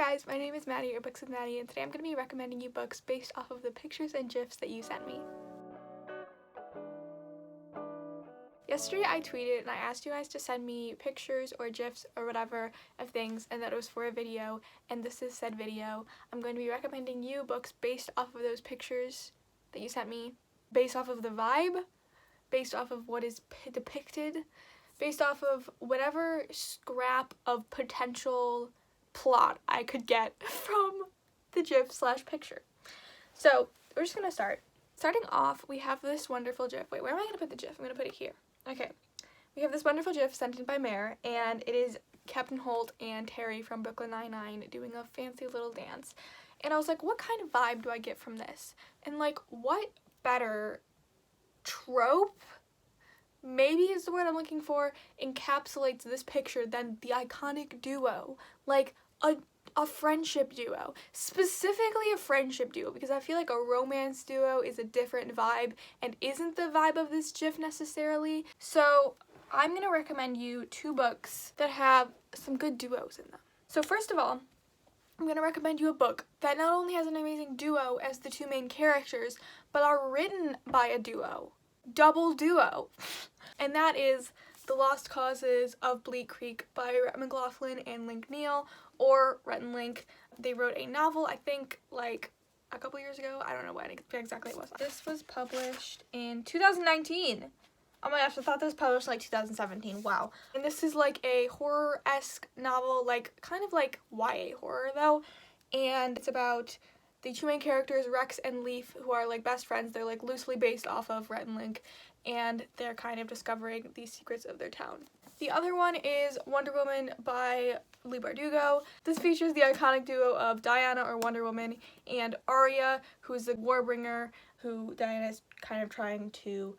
guys, my name is Maddie or Books with Maddie, and today I'm going to be recommending you books based off of the pictures and GIFs that you sent me. Yesterday I tweeted and I asked you guys to send me pictures or GIFs or whatever of things, and that it was for a video, and this is said video. I'm going to be recommending you books based off of those pictures that you sent me, based off of the vibe, based off of what is depicted, based off of whatever scrap of potential plot I could get from the GIF/picture. So we're just gonna start. Starting off, we have this wonderful GIF. Wait, where am I gonna put the GIF? I'm gonna put it here. Okay. We have this wonderful GIF sent in by Mare, and it is Captain Holt and Terry from Brooklyn Nine-Nine doing a fancy little dance. And I was like, what kind of vibe do I get from this? And like, what better trope, maybe is the word I'm looking for, encapsulates this picture than the iconic duo. Like a friendship duo. Specifically a friendship duo, because I feel like a romance duo is a different vibe and isn't the vibe of this GIF necessarily. So I'm going to recommend you two books that have some good duos in them. So first of all, I'm going to recommend you a book that not only has an amazing duo as the two main characters, but are written by a duo. Double duo. And that is The Lost Causes of Bleak Creek by Rhett McLaughlin and Link Neal, or Rhett and Link. They wrote a novel, I think, like a couple years ago. I don't know when exactly it was. This was published in 2019. Oh my gosh, I thought this was published in like 2017. Wow. And this is like a horror-esque novel, like kind of like YA horror though. And it's about the two main characters, Rex and Leaf, who are like best friends. They're like loosely based off of Rhett and Link, and they're kind of discovering the secrets of their town. The other one is Wonder Woman by Leigh Bardugo. This features the iconic duo of Diana, or Wonder Woman, and Arya, who's the warbringer who Diana is kind of trying to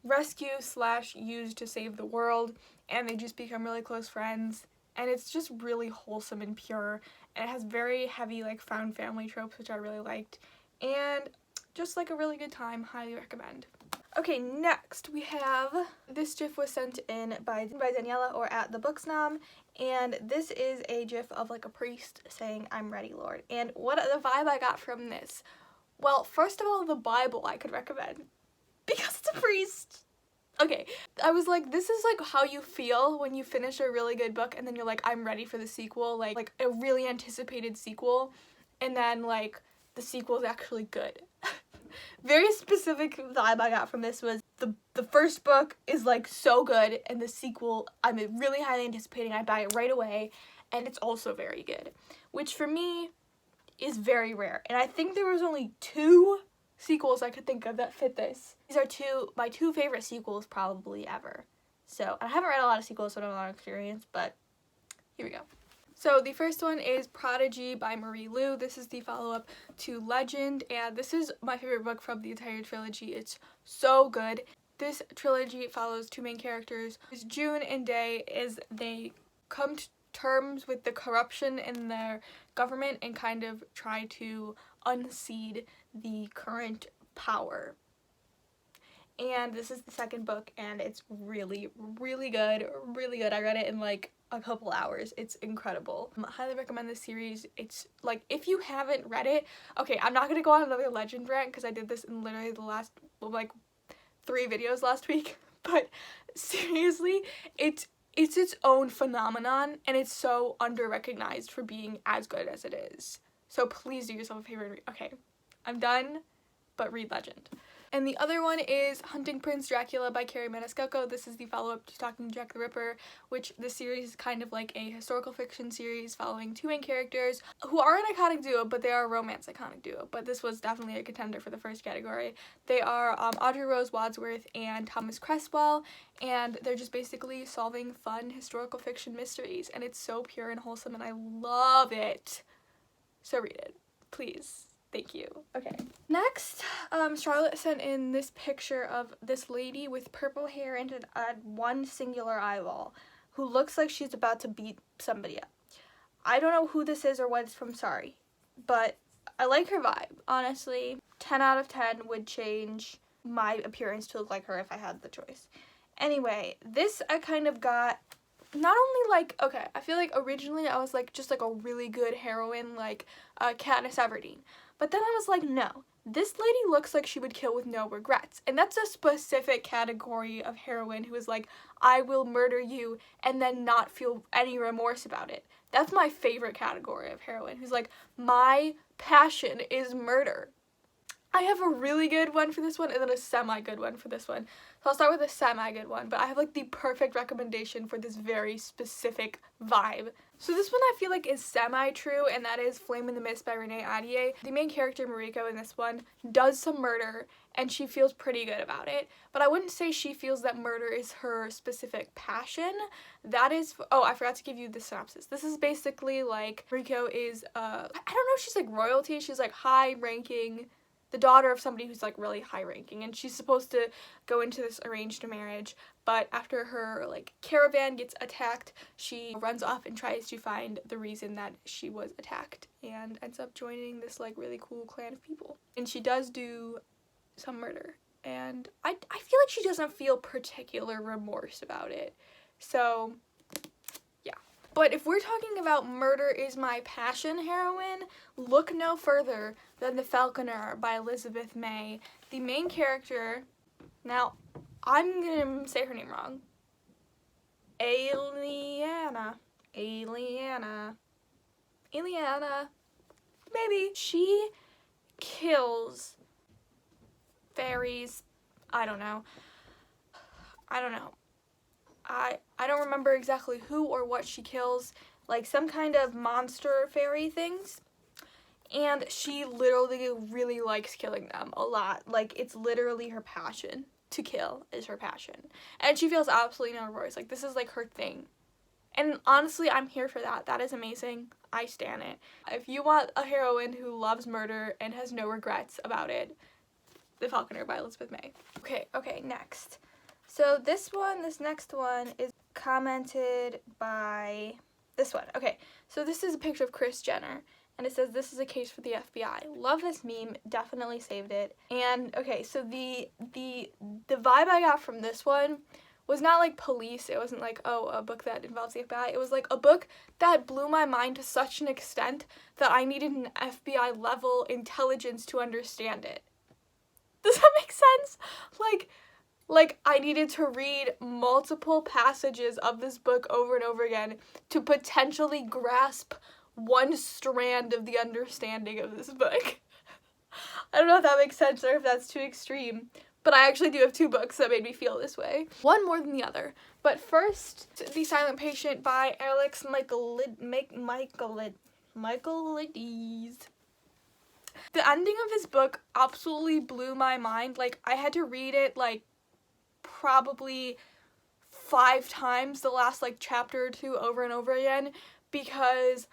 rescue/use to save the world, and they just become really close friends. And it's just really wholesome and pure, and it has very heavy like found family tropes, which I really liked, and just like a really good time. Highly recommend. Okay, next we have, this GIF was sent in by Daniela, or at the Booksnom, and this is a GIF of like a priest saying, "I'm ready, Lord." And what the vibe I got from this? Well, first of all, the Bible I could recommend, because it's a priest. Okay, I was like, this is like how you feel when you finish a really good book and then you're like, I'm ready for the sequel, like a really anticipated sequel, and then like the sequel is actually good. Very specific vibe I got from this was the first book is like so good, and the sequel I'm really highly anticipating. I buy it right away, and it's also very good, which for me is very rare. And I think there was only 2 sequels I could think of that fit this. These are my two favorite sequels probably ever. So, I haven't read a lot of sequels, so I don't have a lot of experience, but here we go. So the first one is Prodigy by Marie Lu. This is the follow-up to Legend, and this is my favorite book from the entire trilogy. It's so good. This trilogy follows two main characters, June and Day, as they come to terms with the corruption in their government and kind of try to unseat the current power. And this is the second book, and it's really, really good. Really good. I read it in like a couple hours. It's incredible. I highly recommend this series. It's like, if you haven't read it, okay, I'm not gonna go on another Legend rant because I did this in literally the last like 3 videos last week, but seriously, it's its own phenomenon, and it's so under-recognized for being as good as it is. So please do yourself a favor and read. Okay, I'm done, but read Legend. And the other one is Hunting Prince Dracula by Carrie Maniscalco. This is the follow-up to Talking to Jack the Ripper, which the series is kind of like a historical fiction series following two main characters who are an iconic duo, but they are a romance iconic duo. But this was definitely a contender for the first category. They are Audrey Rose Wadsworth and Thomas Cresswell, and they're just basically solving fun historical fiction mysteries, and it's so pure and wholesome, and I love it. So read it, please. Thank you. Okay. Next, Charlotte sent in this picture of this lady with purple hair and one singular eyeball who looks like she's about to beat somebody up. I don't know who this is or what it's from, sorry, but I like her vibe. Honestly, 10 out of 10 would change my appearance to look like her if I had the choice. Anyway, this I kind of got not only, like, okay, I feel like originally I was like, just like a really good heroine, like Katniss Everdeen. But then I was like, no, this lady looks like she would kill with no regrets. And that's a specific category of heroine who is like, I will murder you and then not feel any remorse about it. That's my favorite category of heroine, who's like, my passion is murder. I have a really good one for this one and then a semi-good one for this one. So I'll start with a semi-good one, but I have like the perfect recommendation for this very specific vibe. So this one I feel like is semi-true, and that is Flame in the Mist by Renee Ahdieh. The main character, Mariko, in this one does some murder, and she feels pretty good about it. But I wouldn't say she feels that murder is her specific passion. That is, oh, I forgot to give you the synopsis. This is basically like, Mariko is, I don't know if she's like royalty, she's like high-ranking, the daughter of somebody who's like really high ranking, and she's supposed to go into this arranged marriage, but after her like caravan gets attacked, she runs off and tries to find the reason that she was attacked and ends up joining this like really cool clan of people. And she does do some murder, and I feel like she doesn't feel particular remorse about it. So yeah. But if we're talking about murder is my passion heroine, look no further than The Falconer by Elizabeth May. The main character, now I'm gonna say her name wrong. Aliana, maybe. She kills fairies. I don't know. I don't remember exactly who or what she kills, like some kind of monster fairy things, and she literally really likes killing them a lot. Like, it's literally her passion. To kill is her passion, and she feels absolutely no remorse. Like, this is like her thing, and honestly, I'm here for that. That is amazing. I stan it. If you want a heroine who loves murder and has no regrets about it, The Falconer by Elizabeth May. Okay, next. So this next one is commented by this one. Okay, so this is a picture of Kris Jenner, and it says, this is a case for the FBI. Love this meme, definitely saved it. And okay, so the vibe I got from this one was not like police. It wasn't like, oh, a book that involves the FBI. It was like a book that blew my mind to such an extent that I needed an FBI level intelligence to understand it. Does that make sense? Like, I needed to read multiple passages of this book over and over again to potentially grasp one strand of the understanding of this book. I don't know if that makes sense or if that's too extreme, but I actually do have two books that made me feel this way. One more than the other. But first, The Silent Patient by Alex Michaelides. The ending of this book absolutely blew my mind. Like, I had to read it, like, probably 5 times the last, like, chapter or 2 over and over again, because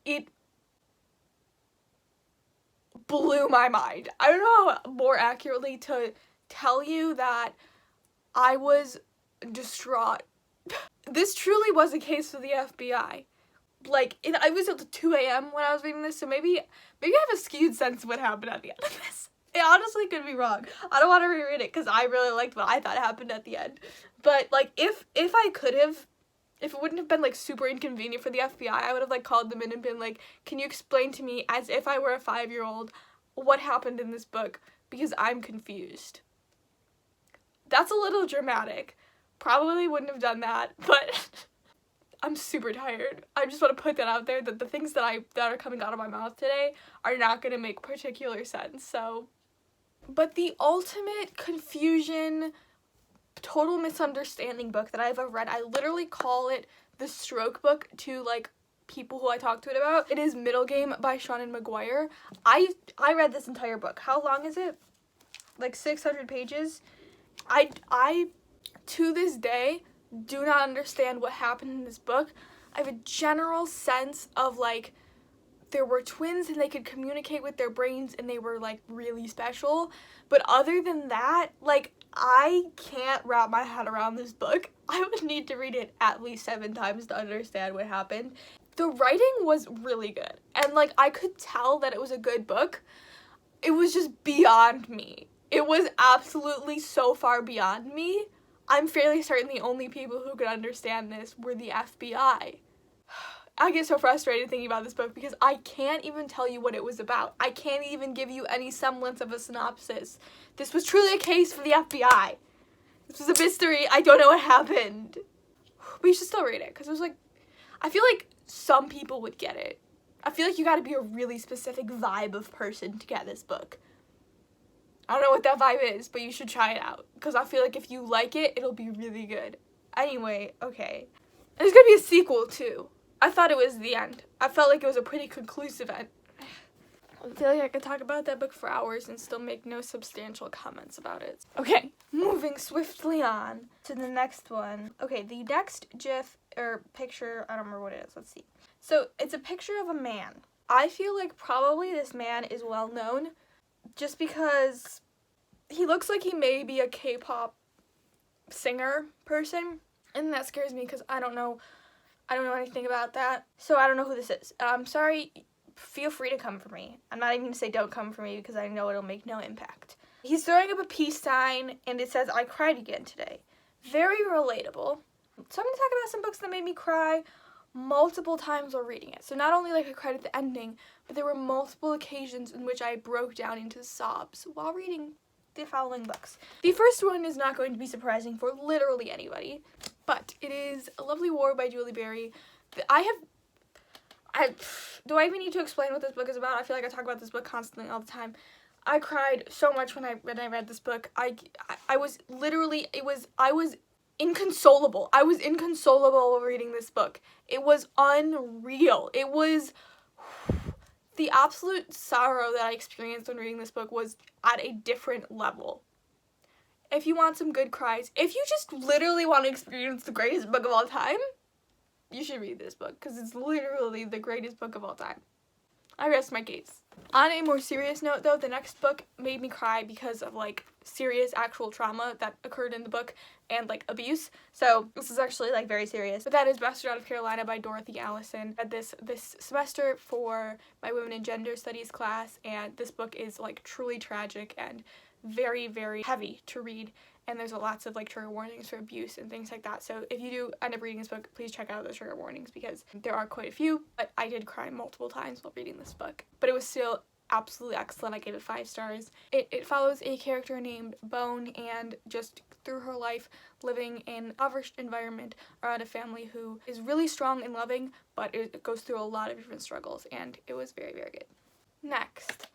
it blew my mind. I don't know how more accurately to tell you that I was distraught. This truly was a case for the FBI. Like, I was at 2 a.m. when I was reading this, so maybe I have a skewed sense of what happened at the end of this. It honestly could be wrong. I don't want to reread it because I really liked what I thought happened at the end. But, like, if I could have, if it wouldn't have been, like, super inconvenient for the FBI, I would have, like, called them in and been like, can you explain to me, as if I were a 5-year-old, what happened in this book? Because I'm confused. That's a little dramatic. Probably wouldn't have done that, but I'm super tired. I just want to put that out there, that the things that are coming out of my mouth today are not going to make particular sense, so. But the ultimate confusion, total misunderstanding book that I've ever read, I literally call it the stroke book to, like, people who I talk to it about. It is Middle Game by Seanan McGuire. I read this entire book. How long is it? Like 600 pages. I to this day do not understand what happened in this book. I have a general sense of, like, there were twins and they could communicate with their brains and they were, like, really special. But other than that, like, I can't wrap my head around this book. I would need to read it at least 7 times to understand what happened. The writing was really good. And, like, I could tell that it was a good book. It was just beyond me. It was absolutely so far beyond me. I'm fairly certain the only people who could understand this were the FBI. I get so frustrated thinking about this book because I can't even tell you what it was about. I can't even give you any semblance of a synopsis. This was truly a case for the FBI. This was a mystery. I don't know what happened. But you should still read it because it was like, I feel like some people would get it. I feel like you gotta be a really specific vibe of person to get this book. I don't know what that vibe is, but you should try it out because I feel like if you like it, it'll be really good. Anyway, okay. And there's gonna be a sequel too. I thought it was the end. I felt like it was a pretty conclusive end. I feel like I could talk about that book for hours and still make no substantial comments about it. Okay, moving swiftly on to the next one. Okay, the next GIF or picture, I don't remember what it is. Let's see. So it's a picture of a man. I feel like probably this man is well known just because he looks like he may be a K-pop singer person. And that scares me because I don't know anything about that. So I don't know who this is. I'm sorry. Feel free to come for me. I'm not even going to say don't come for me because I know it'll make no impact. He's throwing up a peace sign and it says, I cried again today. Very relatable. So I'm going to talk about some books that made me cry multiple times while reading it. So not only like I cried at the ending, but there were multiple occasions in which I broke down into sobs while reading the following books. The first one is not going to be surprising for literally anybody, but it is A Lovely War by Julie Berry. Do I even need to explain what this book is about? I feel like I talk about this book constantly all the time. I cried so much when I read this book. I was inconsolable. I was inconsolable reading this book. It was unreal. It was the absolute sorrow that I experienced when reading this book was at a different level. If you want some good cries, if you just literally want to experience the greatest book of all time, you should read this book because it's literally the greatest book of all time. I rest my case. On a more serious note though, the next book made me cry because of like serious actual trauma that occurred in the book and like abuse. So this is actually like very serious. But that is Bastard Out of Carolina by Dorothy Allison. I had this semester for my Women in Gender Studies class, and this book is like truly tragic and very, very heavy to read. And there's lots of like trigger warnings for abuse and things like that. So if you do end up reading this book, please check out those trigger warnings because there are quite a few. But I did cry multiple times while reading this book. But it was still absolutely excellent. I gave it 5 stars. It follows a character named Bone and just through her life living in an impoverished environment around a family who is really strong and loving, but it goes through a lot of different struggles, and it was very, very good. Next,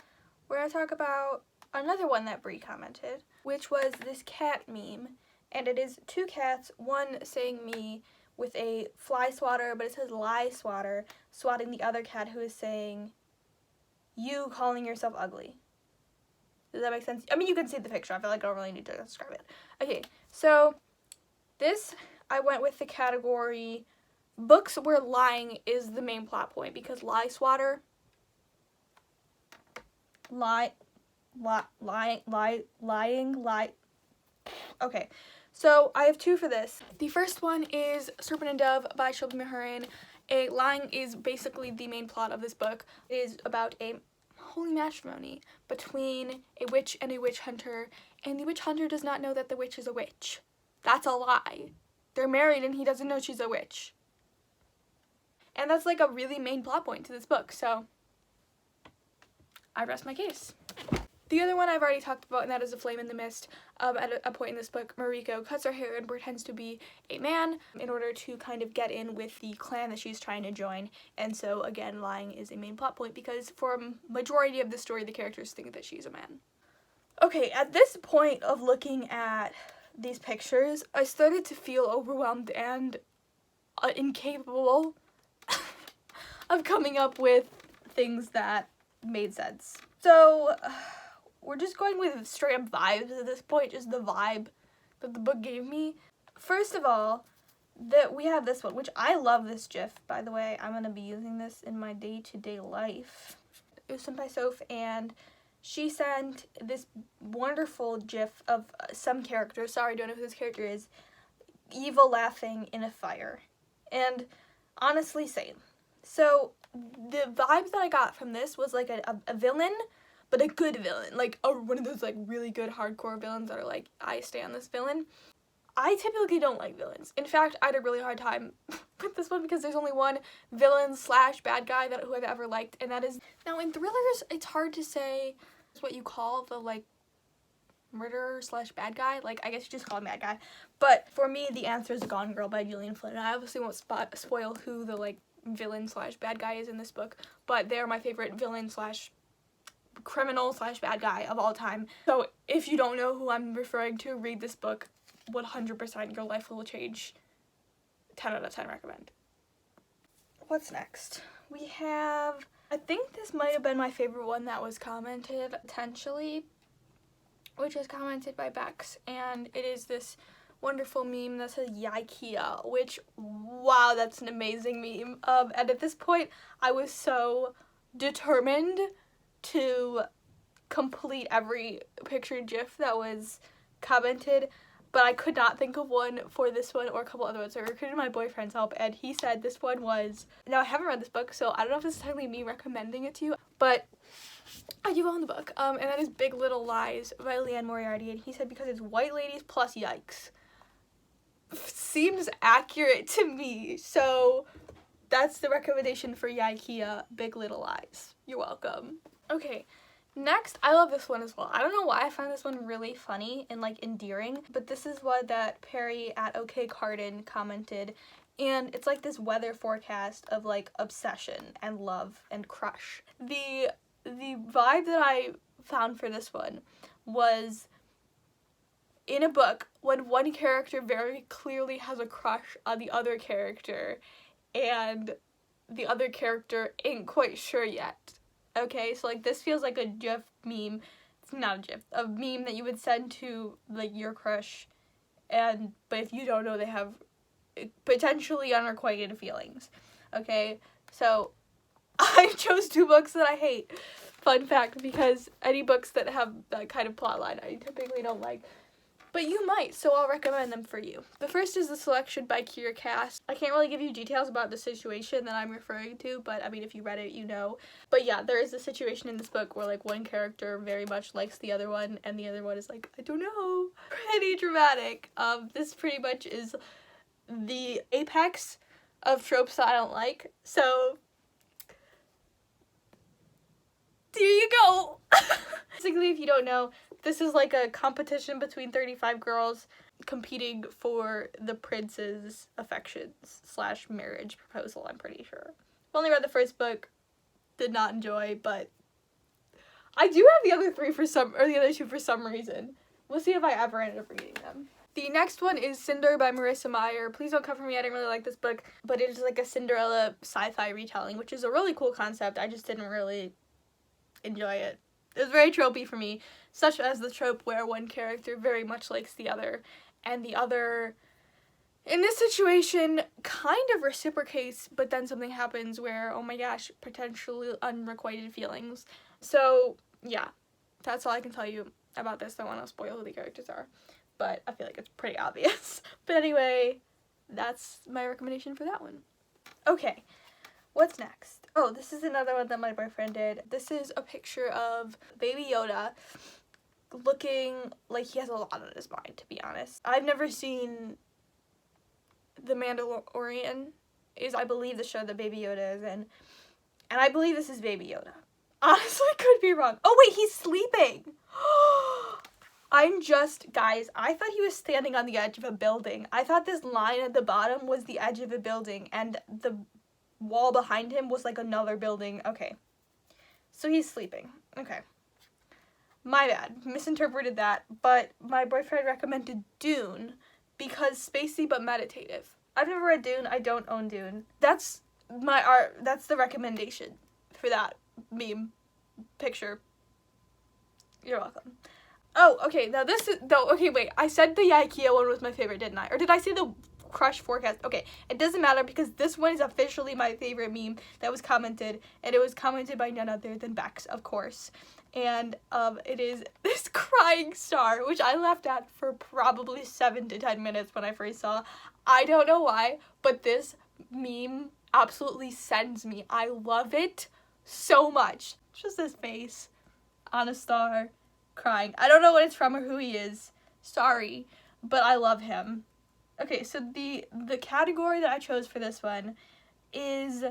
we're going to talk about another one that Brie commented, which was this cat meme, and it is 2 cats, one saying me with a fly swatter, but it says lie swatter, swatting the other cat who is saying you calling yourself ugly. Does that make sense? I mean, you can see the picture. I feel like I don't really need to describe it. Okay, so this, I went with the category books where lying is the main plot point, because lie swatter, lying. Okay, so I have 2 for this. The first one is Serpent and Dove by Shobhi Mahurin. Lying is basically the main plot of this book. It is about a holy matrimony between a witch and a witch hunter, and the witch hunter does not know that the witch is a witch. That's a lie. They're married and he doesn't know she's a witch. And that's like a really main plot point to this book, so I rest my case. The other one I've already talked about, and that is A Flame in the Mist. At a point in this book, Mariko cuts her hair and pretends to be a man in order to kind of get in with the clan that she's trying to join. And so, again, lying is a main plot point because for a majority of the story, the characters think that she's a man. Okay, at this point of looking at these pictures, I started to feel overwhelmed and incapable of coming up with things that made sense. So we're just going with straight up vibes at this point, just the vibe that the book gave me. First of all, we have this one, which I love this GIF, by the way. I'm going to be using this in my day-to-day life. It was sent by Soph, and she sent this wonderful GIF of some character, sorry, I don't know who this character is, evil laughing in a fire. And honestly, same. So the vibes that I got from this was like a villain, but a good villain, like one of those like really good hardcore villains that are like, I stand this villain. I typically don't like villains. In fact, I had a really hard time with this one because there's only one villain / bad guy who I've ever liked, and that is... Now, in thrillers, it's hard to say what you call the, like, murderer / bad guy. Like, I guess you just call him bad guy. But for me, the answer is Gone Girl by Gillian Flynn. I obviously won't spoil who the, like, villain / bad guy is in this book, but they're my favorite villain / criminal / bad guy of all time. So if you don't know who I'm referring to, read this book. 100% your life will change. 10 out of 10 recommend. What's next? We have, I think this might have been my favorite one that was commented, potentially, which was commented by Bex, and it is this wonderful meme that says Yikea, which, wow, that's an amazing meme. And at this point, I was so determined to complete every picture GIF that was commented, but I could not think of one for this one or a couple other ones. So I recruited my boyfriend's help, and he said this one was... Now, I haven't read this book, so I don't know if this is technically me recommending it to you, but I do own the book, and that is Big Little Lies by Leanne Moriarty, and he said because it's white ladies plus yikes. Seems accurate to me, so that's the recommendation for Yikea, Big Little Lies. You're welcome. Okay. Next, I love this one as well. I don't know why I find this one really funny and, like, endearing, but this is one that Perry at OK Carden commented, and it's like this weather forecast of, like, obsession and love and crush. The vibe that I found for this one was in a book when one character very clearly has a crush on the other character, and the other character ain't quite sure yet. Okay, so, like, this feels like a GIF meme. It's not a GIF. A meme that you would send to, like, your crush. But if you don't know, they have potentially unrequited feelings. Okay, so I chose 2 books that I hate. Fun fact, because any books that have that kind of plotline I typically don't like. But you might, so I'll recommend them for you. The first is The Selection by Kira Cass. I can't really give you details about the situation that I'm referring to, but I mean, if you read it, you know. But yeah, there is a situation in this book where, like, one character very much likes the other one, and the other one is like, I don't know. Pretty dramatic. This pretty much is the apex of tropes that I don't like. So, there you go. Basically, if you don't know, this is like a competition between 35 girls competing for the prince's affections / marriage proposal, I'm pretty sure. I've only read the first book, did not enjoy, but I do have the other 2 for some reason. We'll see if I ever end up reading them. The next one is Cinder by Marissa Meyer. Please don't come for me, I didn't really like this book, but it is like a Cinderella sci-fi retelling, which is a really cool concept. I just didn't really enjoy it. It was very tropey for me, such as the trope where one character very much likes the other, and the other, in this situation, kind of reciprocates, but then something happens where, oh my gosh, potentially unrequited feelings. So, yeah, that's all I can tell you about this. I don't want to spoil who the characters are, but I feel like it's pretty obvious. But anyway, that's my recommendation for that one. Okay, what's next? Oh, this is another one that my boyfriend did. This is a picture of Baby Yoda looking like he has a lot on his mind, to be honest. I've never seen The Mandalorian, is I believe the show that Baby Yoda is in, and I believe this is Baby Yoda. Honestly, could be wrong. Oh wait, he's sleeping! Guys, I thought he was standing on the edge of a building. I thought this line at the bottom was the edge of a building, and the wall behind him was like another building. Okay. So he's sleeping. Okay. My bad. Misinterpreted that. But my boyfriend recommended Dune because spacey but meditative. I've never read Dune. I don't own Dune. That's my art. That's the recommendation for that meme picture. You're welcome. Oh, okay. Now this is... Okay, wait. I said the Ikea one was my favorite, didn't I? Or did I say the crush forecast? Okay, it doesn't matter because this one is officially my favorite meme that was commented, and it was commented by none other than Bex, of course. And it is this crying star, which I laughed at for probably 7 to 10 minutes when I first saw. I don't know why, but this meme absolutely sends me. I love it so much. It's just his face on a star crying. I don't know what it's from or who he is. Sorry. but I love him. Okay, so the category that I chose for this one is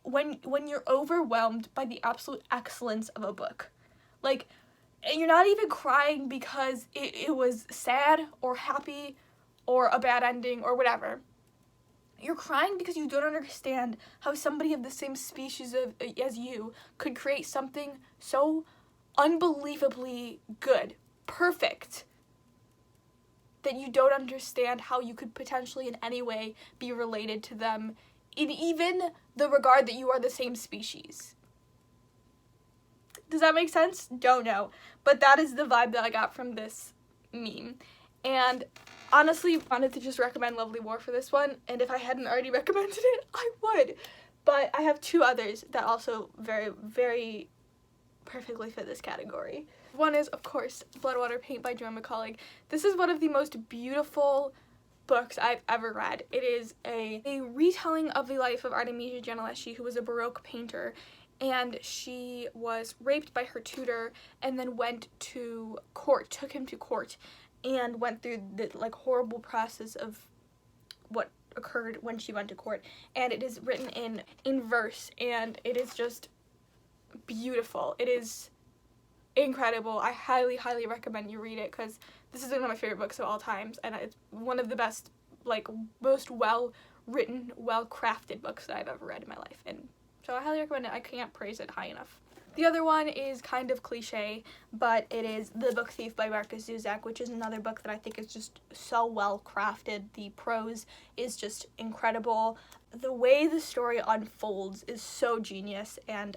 when you're overwhelmed by the absolute excellence of a book. Like, and you're not even crying because it was sad or happy or a bad ending or whatever. You're crying because you don't understand how somebody of the same species as you could create something so unbelievably good, perfect, that you don't understand how you could potentially in any way be related to them in even the regard that you are the same species. Does that make sense? Don't know. But that is the vibe that I got from this meme. And honestly, wanted to just recommend Lovely War for this one, and if I hadn't already recommended it, I would. But I have two others that also very, very perfectly fit this category. One is, of course, Blood, Water, Paint by Joanne McCullough. This is one of the most beautiful books I've ever read. It is a retelling of the life of Artemisia Gentileschi, who was a Baroque painter, and she was raped by her tutor and then went to court, took him to court, and went through the like horrible process of what occurred when she went to court. And it is written in verse, and it is just beautiful. It is incredible. I highly, highly recommend you read it, because this is one of my favorite books of all times, and it's one of the best, like, most well-written, well-crafted books that I've ever read in my life, and so I highly recommend it. I can't praise it high enough. The other one is kind of cliche, but it is The Book Thief by Markus Zusak, which is another book that I think is just so well crafted. The prose is just incredible. The way the story unfolds is so genius, and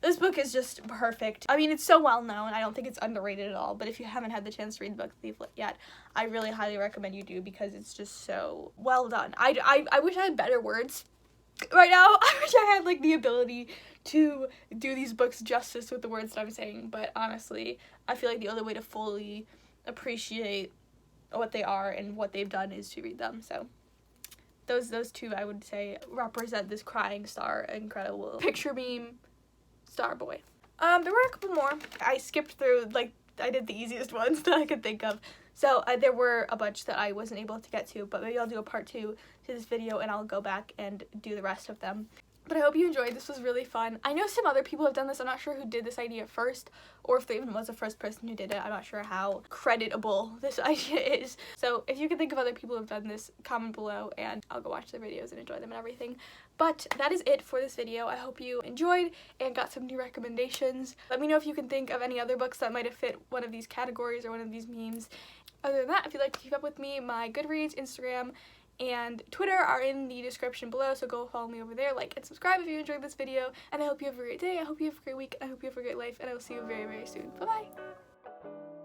this book is just perfect. I mean, it's so well known. I don't think it's underrated at all, but if you haven't had the chance to read The Book Thief yet, I really highly recommend you do, because it's just so well done. I wish I had better words right now. I wish I had like the ability to do these books justice with the words that I'm saying, but honestly, I feel like the only way to fully appreciate what they are and what they've done is to read them. So those two, I would say, represent this crying star, incredible picture meme star boy. There were a couple more. I skipped through, like, I did the easiest ones that I could think of. So there were a bunch that I wasn't able to get to, but maybe I'll do a part 2 to this video and I'll go back and do the rest of them. But I hope you enjoyed. This was really fun. I know some other people have done this. I'm not sure who did this idea first, or if there even was a first person who did it. I'm not sure how creditable this idea is. So if you can think of other people who have done this, comment below and I'll go watch the videos and enjoy them and everything. But that is it for this video. I hope you enjoyed and got some new recommendations. Let me know if you can think of any other books that might have fit one of these categories or one of these memes. Other than that, if you'd like to keep up with me, my Goodreads, Instagram, and Twitter are in the description below, so go follow me over there, like and subscribe if you enjoyed this video, and I hope you have a great day, I hope you have a great week, I hope you have a great life, and I will see you very, very soon. Bye-bye!